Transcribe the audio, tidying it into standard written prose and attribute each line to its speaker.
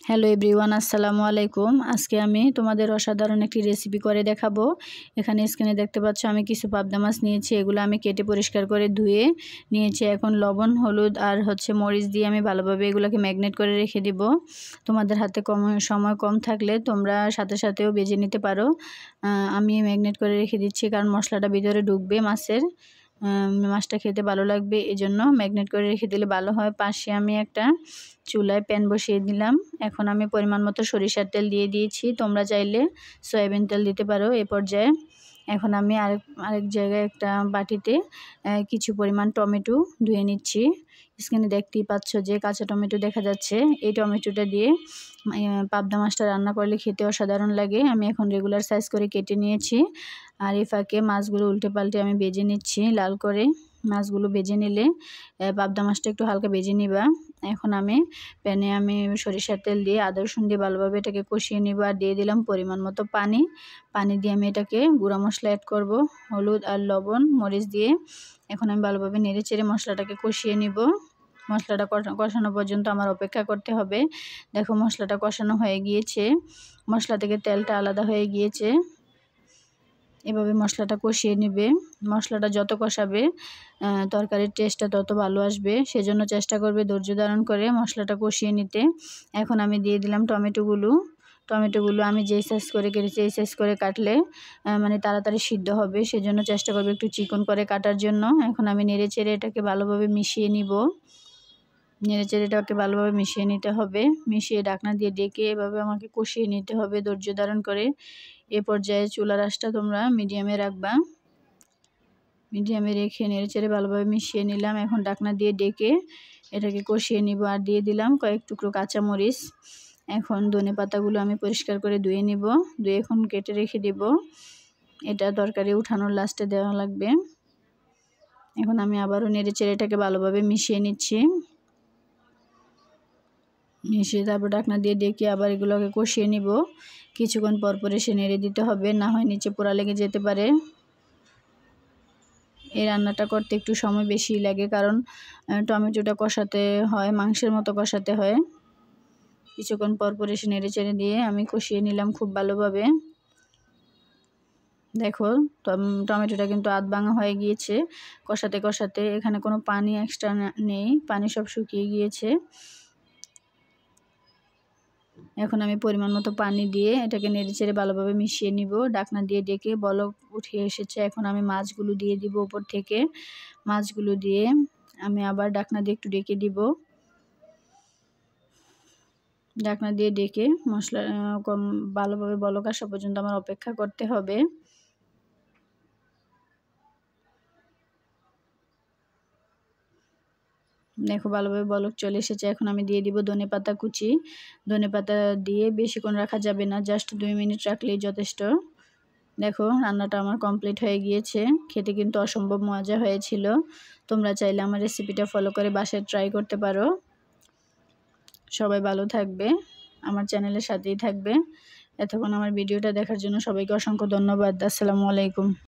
Speaker 1: Hello everyone, আসসালামু আলাইকুম। আজকে আমি তোমাদের অসাধারণ একটি রেসিপি করে দেখাবো। এখানে স্ক্রিনে দেখতে পাচ্ছ আমি কিছু পাবদা মাছ নিয়েছি। এগুলো আমি কেটে পরিষ্কার করে ধুয়ে নিয়েছি। এখন লবণ, হলুদ আর মরিচ দিয়ে আমি ভালোভাবে এগুলোকে ম্যাগনেট করে রেখে দিব। তোমাদের হাতে সময় কম থাকলে তোমরা সাথে সাথেও ভেজে নিতে পারো। আমি ম্যাগনেট করে রেখে দিচ্ছি কারণ মশলাটা ভিতরে ঢুকবে মাছের। মাছটা খেতে ভালো লাগবে, এজন্য ম্যাগনেট করে রেখে দিলে ভালো হয়। পাশে আমি একটা চুলায় প্যান বসিয়ে দিলাম। এখন আমি পরিমাণ মতো সরিষার তেল দিয়ে দিয়েছি। তোমরা চাইলে সয়াবিন তেল দিতে পারো এ পর্যায়ে। এখন আমি আরেক জায়গায় একটা বাটিতে কিছু পরিমাণ টমেটো ধুয়ে নিচ্ছি। স্ক্রিনে দেখতেই পাচ্ছ যে কাঁচা টমেটো দেখা যাচ্ছে। এই টমেটোটা দিয়ে পাবদা মাছটা রান্না করলে খেতে অসাধারণ লাগে। আমি এখন রেগুলার সাইজ করে কেটে নিয়েছি। আর এই ফাঁকে মাছগুলো উল্টে পাল্টে আমি ভেজে নিচ্ছি লাল করে। মাছগুলো ভেজে নিলে পাবদা মাছটা একটু হালকা ভেজে নিবা। এখন প্যানে আমি সরিষার তেল দিয়ে আদা রসুন দিয়ে ভালোভাবে এটাকে কষিয়ে নিব। আর দিয়ে দিলাম পরিমাণ মতো পানি দিয়ে আমি এটাকে গুঁড়া মশলা অ্যাড করব, হলুদ আর লবণ মরিচ দিয়ে। এখন আমি ভালোভাবে নেড়ে চেড়ে মশলাটাকে কষিয়ে নিব। মশলাটা কষানো পর্যন্ত আমার অপেক্ষা করতে হবে। দেখো মশলাটা কষানো হয়ে গিয়েছে, মশলা থেকে তেলটা আলাদা হয়ে গিয়েছে। এভাবে মশলাটা কষিয়ে নেবে। মশলাটা যত কষাবে তরকারির টেস্টটা তত ভালো আসবে, সেজন্য চেষ্টা করবে ধৈর্য ধারণ করে মশলাটা কষিয়ে নিতে। এখন আমি দিয়ে দিলাম টমেটোগুলো আমি যেই সাইজ করে কেটেছি এই সাইজ করে কাটলে মানে তাড়াতাড়ি সিদ্ধ হবে, সেজন্য চেষ্টা করবে একটু চিকন করে কাটার জন্য। এখন আমি নেড়ে চেড়ে এটাকে ভালোভাবে মিশিয়ে নিব। এটাকে ভালোভাবে মিশিয়ে নিতে হবে। মিশিয়ে ঢাকনা দিয়ে ডেকে এভাবে আমাকে কষিয়ে নিতে হবে ধৈর্য ধারণ করে। এ পর্যায়ে চুলার আঁচটা তোমরা মিডিয়ামে রাখবা। মিডিয়ামে রেখে নেড়েচেড়ে ভালোভাবে মিশিয়ে নিলাম। এখন ঢাকনা দিয়ে ডেকে এটাকে কষিয়ে নিব। আর দিয়ে দিলাম কয়েক টুকরো কাঁচামরিচ। এখন ধনেপাতাগুলো আমি পরিষ্কার করে ধুয়ে নিব। ধুয়ে এখন কেটে রেখে দিব। এটা তরকারি উঠানোর লাস্টে দেওয়া লাগবে। এখন আমি আবারও নেড়েচেড়ে এটাকে ভালোভাবে মিশিয়ে নিচ্ছি। মিশিয়ে তারপর ঢাকনা দিয়ে ডেকে আবার এগুলোকে কষিয়ে নিব। কিছুক্ষণ পর পর এসে নেড়ে দিতে হবে, না হয় নিচে পোড়া লেগে যেতে পারে। এই রান্নাটা করতে একটু সময় বেশি লাগে কারণ টমেটোটা কষাতে হয়, মাংসের মতো কষাতে হয়। কিছুক্ষণ পর পর এসে নেড়ে চেড়ে দিয়ে আমি কষিয়ে নিলাম খুব ভালোভাবে। দেখো টমেটোটা কিন্তু আধ ভাঙা হয়ে গিয়েছে কষাতে কষাতে। এখানে কোনো পানি এক্সট্রা নেই, পানি সব শুকিয়ে গিয়েছে। এখন আমি পরিমাণ মতো পানি দিয়ে এটাকে নেড়েচেড়ে ভালোভাবে মিশিয়ে নিব। ঢাকনা দিয়ে ডেকে বলক উঠিয়ে এসেছে। এখন আমি মাছগুলো দিয়ে দিব উপর থেকে। মাছগুলো দিয়ে আমি আবার ঢাকনা দিয়ে একটু ডেকে দিব। ঢাকনা দিয়ে ডেকে মশলা ভালোভাবে বলক আসা পর্যন্ত আমার অপেক্ষা করতে হবে। দেখো ভালোভাবে বলক চলে এসেছে। এখন আমি দিয়ে দিব ধনেপাতা কুচি। ধনেপাতা দিয়ে বেশিক্ষণ রাখা যাবে না, জাস্ট 2 মিনিট রাখলেই যথেষ্ট। দেখো রান্নাটা আমার কমপ্লিট হয়ে গিয়েছে। খেতে কিন্তু অসম্ভব মজা হয়েছিল। তোমরা চাইলে আমার রেসিপিটা ফলো করে বাসায় ট্রাই করতে পারো। সবাই ভালো থাকবে, আমার চ্যানেলের সাথেই থাকবে। এতক্ষণ আমার ভিডিওটা দেখার জন্য সবাইকে অসংখ্য ধন্যবাদ। আসসালামু আলাইকুম।